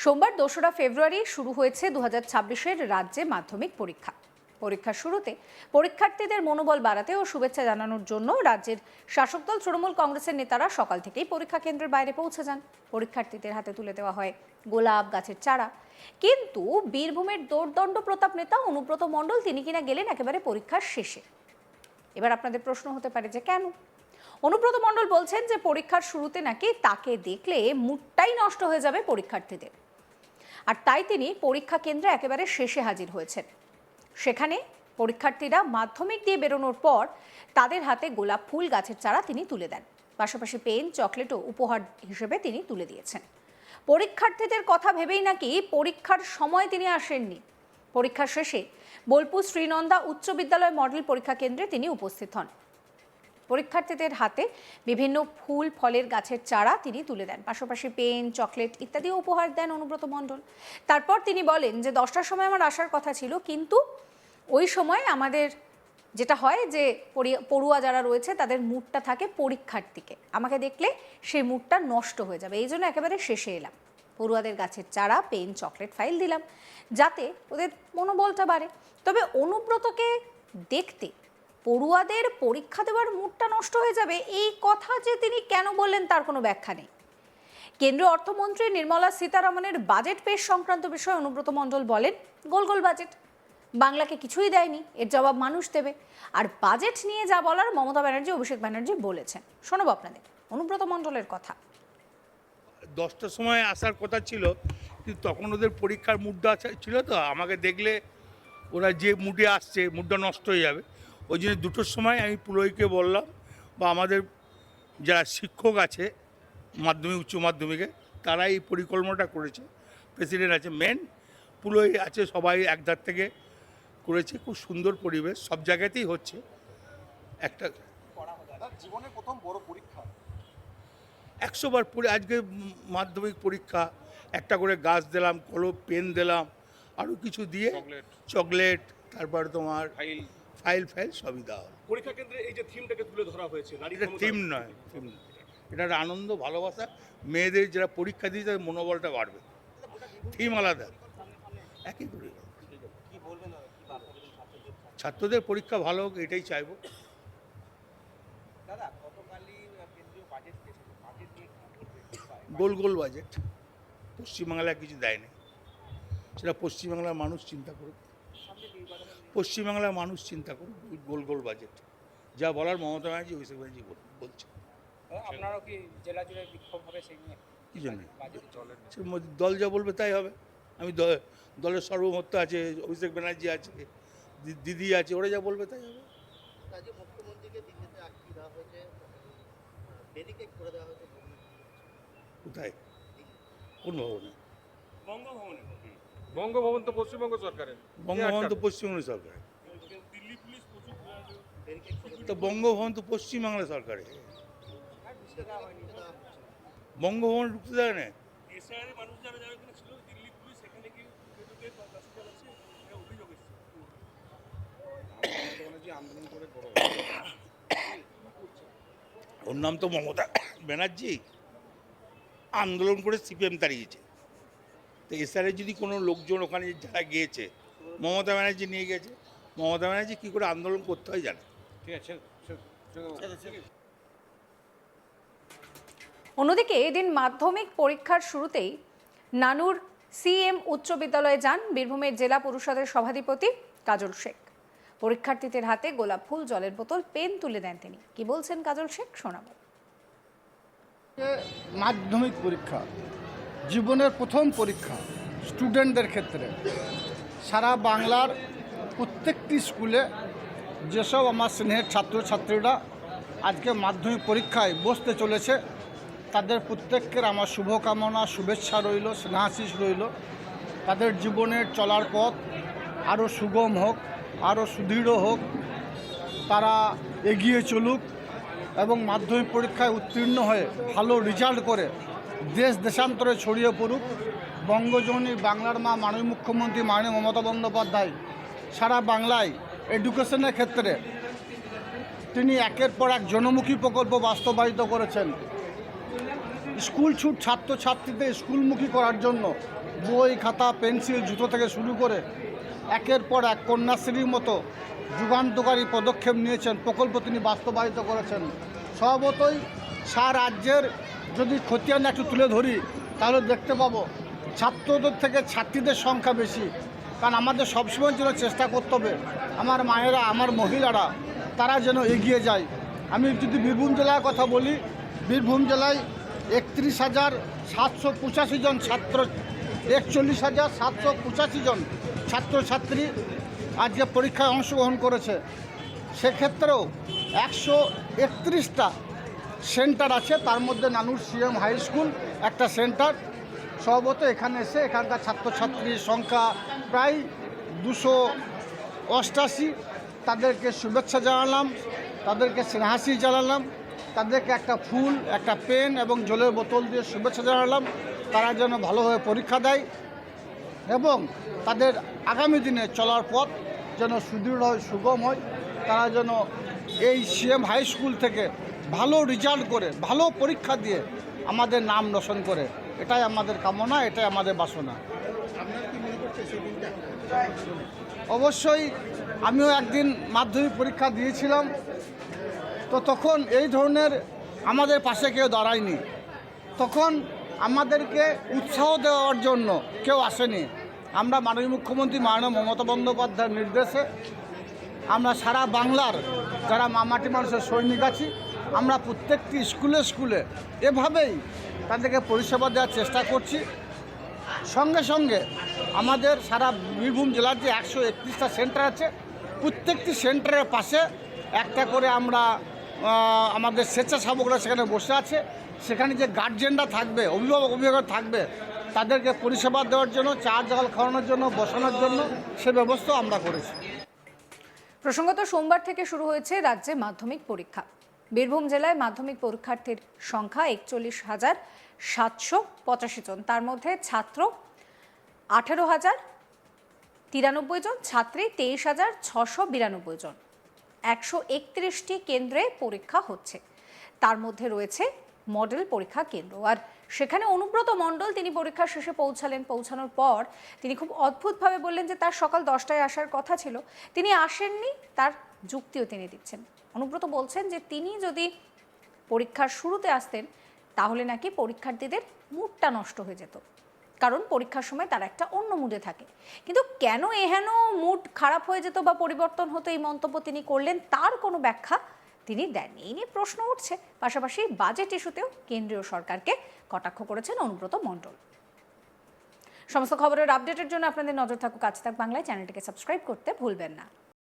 সোমবার ২রা ফেব্রুয়ারি শুরু হয়েছে ২০২৬-এর রাজ্যে মাধ্যমিক পরীক্ষা। পরীক্ষার শুরুতে পরীক্ষার্থীদের মনোবল বাড়াতে ও শুভেচ্ছা জানানোর জন্য রাজ্যের শাসক দল তৃণমূল কংগ্রেসের নেতারা সকাল থেকেই পরীক্ষা কেন্দ্রের বাইরে পৌঁছে যান। পরীক্ষার্থীদের হাতে তুলে দেওয়া হয় গোলাপ গাছের চারা। কিন্তু বীরভূমের দোর্দণ্ড প্রতাপ নেতা অনুব্রত মণ্ডল তিনি কিনা গেলেন একেবারে পরীক্ষার শেষে। এবার আপনাদের প্রশ্ন হতে পারে যে কেন? অনুব্রত মণ্ডল বলছেন যে পরীক্ষার শুরুতে নাকি তাকে দেখলে মুডটাই নষ্ট হয়ে যাবে পরীক্ষার্থীদের, আর তাই তিনি পরীক্ষা কেন্দ্রে একেবারে শেষে হাজির হয়েছেন। সেখানে পরীক্ষার্থীরা মাধ্যমিক দিয়ে বেরোনোর পর তাদের হাতে গোলাপ ফুল গাছের চারা তিনি তুলে দেন। পাশাপাশি পেন, চকলেটও উপহার হিসেবে তিনি তুলে দিয়েছেন। পরীক্ষার্থীদের কথা ভেবেই নাকি পরীক্ষার সময় তিনি আসেননি। পরীক্ষা শেষে বোলপুর শ্রীনন্দা উচ্চ বিদ্যালয় মডেল পরীক্ষা কেন্দ্রে তিনি উপস্থিত হন। পরীক্ষার্থীদের হাতে বিভিন্ন ফুল ফলের গাছের চারা তিনি তুলে দেন। পাশাপাশি পেন, চকলেট ইত্যাদিও উপহার দেন অনুব্রত মণ্ডল। তারপর তিনি বলেন যে 10টার সময় আমার আসার কথা ছিল, কিন্তু ওই সময় আমাদের যেটা হয় যে পড়ুয়া যারা রয়েছে তাদের মুডটা থাকে পরীক্ষার দিকে, আমাকে দেখলে সেই মুডটা নষ্ট হয়ে যাবে, এই জন্য একেবারে শেষে এলাম। পড়ুয়াদের গাছের চারা, পেন, চকলেট, ফাইল দিলাম যাতে ওদের মনোবলটা বাড়ে। তবে অনুব্রতকে দেখতে পড়ুয়াদের পরীক্ষা দেওয়ার মুডটা নষ্ট হয়ে যাবে, এই কথা যে তিনি কেন বললেন তার কোনো ব্যাখ্যা নেই। কেন্দ্রীয় অর্থমন্ত্রী নির্মলা সীতারামনের বাজেট পেশ সংক্রান্ত বিষয়ে অনুব্রত মণ্ডল বলেন, গোল গোল বাজেট, বাংলাকে কিছুই দেয়নি, এর জবাব মানুষ দেবে। আর বাজেট নিয়ে যা বলার মমতা ব্যানার্জি, অভিষেক ব্যানার্জি বলেছেন। শোনাবো আপনাদের অনুব্রত মণ্ডলের কথা। 10টার সময় আসার কথা ছিল, কিন্তু তখন ওদের পরীক্ষার মুডটা ছিল, তো আমাকে দেখলে ওরা যে মুডে আসছে মুডটা নষ্ট হয়ে যাবে। ওই জন্য 2টোর সময় আমি পুরোহিতকে বললাম, বা আমাদের যারা শিক্ষক আছে মাধ্যমিক উচ্চ মাধ্যমিকে তারা এই পরিকল্পনাটা করেছে। প্রেসিডেন্ট আছে, মেন পুরোহিত আছে, সবাই একধার থেকে করেছে। খুব সুন্দর পরিবেশ, সব জায়গাতেই হচ্ছে। একটা জীবনের প্রথম বড় পরীক্ষা, 100 বার পরে আজকে মাধ্যমিক পরীক্ষা, একটা করে গাছ দিলাম, কলম, পেন দিলাম, আরও কিছু দিয়ে চকলেট, তারপর তোমার ফাইল সবই দেওয়া। পরীক্ষা কেন্দ্রে এই যে থিমটাকে তুলে ধরা হয়েছে, এটা থিম নয়, এটা একটা আনন্দ, ভালোবাসা। মেয়েদের যারা পরীক্ষা দিয়ে তাদের মনোবলটা বাড়বে। থিম আলাদা, একই করে ছাত্রদের পরীক্ষা ভালো হোক, এটাই চাইবো। গোল গোল বাজেট, পশ্চিমবাংলায় কিছু দেয়নি, সেটা পশ্চিমবাংলার মানুষ চিন্তা করুক। পশ্চিমবাংলার মানুষ চিন্তা করুক, গোল গোল বাজেট যা বলার মমতা ব্যানার্জি, অভিষেক ব্যানার্জি বলছে। আপনারাও কি জেলা জুড়ে বিক্ষোভ হবে সেই নিয়ে? কি জন্য? দল যা বলবে তাই হবে। আমি দলের সর্বমত্ত আছে, অভিষেক ব্যানার্জি আছে, দিদি আছে, ওরা যা বলবে তাই হবে। কোথায়? কোন ভবনে? বঙ্গভবন তো পশ্চিমবঙ্গ সরকারের। বঙ্গভবন তো পশ্চিমবঙ্গ সরকারের। তো বঙ্গভবন তো পশ্চিমবাংলা সরকারের। বঙ্গভবন ঢুকতে দেয় না। ওর নাম তো মমতা ব্যানার্জি, আন্দোলন করে সিপিএম তাড়িয়েছে। তো এসআরে যদি কোনো লোকজন ওখানে যারা গিয়েছে, মমতা ব্যানার্জি নিয়ে গেছে, মমতা ব্যানার্জি কী করে আন্দোলন করতে হয় জানে। ঠিক আছে। অন্যদিকে এদিন মাধ্যমিক পরীক্ষার শুরুতেই নানুর সিএম উচ্চ বিদ্যালয়ে যান বীরভূমের জেলা পরিষদের সভাধিপতি কাজল শেখ। পরীক্ষার্থীদের হাতে গোলাপ ফুল, জলের বোতল, পেন তুলে দেন তিনি। কি বলছেন কাজল শেখ, শোনাবো। মাধ্যমিক পরীক্ষা জীবনের প্রথম পরীক্ষা স্টুডেন্টদের ক্ষেত্রে। সারা বাংলার প্রত্যেকটি স্কুলে যেসব আমার স্নেহের ছাত্রছাত্রীরা আজকে মাধ্যমিক পরীক্ষায় বসতে চলেছে, তাদের প্রত্যেকের আমার শুভকামনা, শুভেচ্ছা রইল, স্নেহাশিস রইল। তাদের জীবনের চলার পথ আরও সুগম হোক, আরও সুদৃঢ় হোক, তারা এগিয়ে চলুক এবং মাধ্যমিক পরীক্ষায় উত্তীর্ণ হয়ে ভালো রেজাল্ট করে দেশ দেশান্তরে ছড়িয়ে পড়ুক। বঙ্গজননী বাংলার মা মাননীয় মুখ্যমন্ত্রী মাননীয় মমতা বন্দ্যোপাধ্যায় সারা বাংলায় এডুকেশনের ক্ষেত্রে তিনি একের পর এক জনমুখী প্রকল্প বাস্তবায়িত করেছেন। স্কুল ছুট ছাত্রছাত্রীদের স্কুলমুখী করার জন্য বই খাতা পেন্সিল জুতো থেকে শুরু করে একের পর এক কন্যাশ্রীর মতো যুগান্তকারী পদক্ষেপ নিয়েছেন, প্রকল্প তিনি বাস্তবায়িত করেছেন। স্বভাবতই সারা রাজ্যের যদি খতিয়ান একটু তুলে ধরি তাহলে দেখতে পাবো ছাত্রদের থেকে ছাত্রীদের সংখ্যা বেশি। কারণ আমাদের সবসময় যেন চেষ্টা করতে হবে আমার মায়েরা, আমার মহিলারা তারা যেন এগিয়ে যায়। আমি যদি বীরভূম জেলার কথা বলি, বীরভূম জেলায় 31,785 জন ছাত্র, 41,785 জন ছাত্রছাত্রী আজকে পরীক্ষায় অংশগ্রহণ করেছে। সেক্ষেত্রেও 131টা সেন্টার আছে, তার মধ্যে নানুর সিএম হাই স্কুল একটা সেন্টার। স্বভাবত এখানে এসে এখানকার ছাত্রছাত্রীর সংখ্যা প্রায় 288। তাদেরকে শুভেচ্ছা জানালাম, তাদেরকে স্নেহাশি জানালাম, তাদেরকে একটা ফুল, একটা পেন এবং জলের বোতল দিয়ে শুভেচ্ছা জানালাম। তারা যেন ভালোভাবে পরীক্ষা দেয় এবং তাদের আগামী দিনে চলার পথ যেন সুদৃঢ় হয়, সুগম হয়। তারা যেন এই সিএম হাই স্কুল থেকে ভালো রেজাল্ট করে, ভালো পরীক্ষা দিয়ে আমাদের নাম রোশন করে, এটাই আমাদের কামনা, এটাই আমাদের বাসনা। অবশ্যই আমিও একদিন মাধ্যমিক পরীক্ষা দিয়েছিলাম, তো তখন এই ধরনের আমাদের পাশে কেউ দাঁড়ায়নি। তখন আমাদেরকে উৎসাহ দেওয়ার জন্য কেউ আসেনি। আমরা মাননীয় মুখ্যমন্ত্রী মাননীয় মমতা বন্দ্যোপাধ্যায়ের নির্দেশে আমরা সারা বাংলার যারা মামাটি মানুষের সৈনিক আছি, আমরা প্রত্যেকটি স্কুলে স্কুলে এভাবেই তাদেরকে পরিষেবা দেওয়ার চেষ্টা করছি। সঙ্গে সঙ্গে আমাদের সারা বীরভূম জেলার যে 131টা সেন্টার আছে, প্রত্যেকটি সেন্টারের পাশে একটা করে আমরা আমাদের স্বেচ্ছাসেবকরা সেখানে বসে আছে। সেখানে যে গার্জেনরা থাকবে, অভিভাবক থাকবে, তাদেরকে পরিষেবা দেওয়ার জন্য, চা জল খাওয়ানোর জন্য, বসানোর জন্য সে ব্যবস্থা আমরা করেছি। প্রসঙ্গত সোমবার থেকে শুরু হয়েছে রাজ্যে মাধ্যমিক পরীক্ষা। বীরভূম জেলায় মাধ্যমিক পরীক্ষার্থীর সংখ্যা 41,785 জন। তার মধ্যে ছাত্র 18,093 জন, ছাত্রী 23,692 জন। 131টি কেন্দ্রে পরীক্ষা হচ্ছে। তার মধ্যে রয়েছে মডেল পরীক্ষা কেন্দ্র। আর সেখানে অনুব্রত মণ্ডল তিনি পরীক্ষা শেষে পৌঁছানোর পর তিনি খুব অদ্ভুতভাবে বললেন যে তার সকাল 10টায় আসার কথা ছিল, তিনি আসেননি, তার যুক্তিও তিনি দিচ্ছেন। অনুব্রত বলছেন যে তিনি যদি পরীক্ষার শুরুতে আসতেন তাহলে নাকি পরীক্ষার্থীদের মুডটা নষ্ট হয়ে যেত, কারণ পরীক্ষার সময় তারা একটা অন্য মুডে থাকে। কিন্তু কেন এহেন মুড খারাপ হয়ে যেত বা পরিবর্তন হতো, এই মন্তব্য তিনি করলেন, তার কোনো ব্যাখ্যা তিনি দেননি। এই নিয়ে প্রশ্ন উঠছে। পাশাপাশি বাজেট ইস্যুতেও কেন্দ্রীয় সরকারকে কটাক্ষ করেছেন অনুব্রত মণ্ডল। সমস্ত খবরের আপডেটের জন্য আপনাদের নজর থাকুক আজ তাক বাংলায়। চ্যানেলটিকে সাবস্ক্রাইব করতে ভুলবেন না।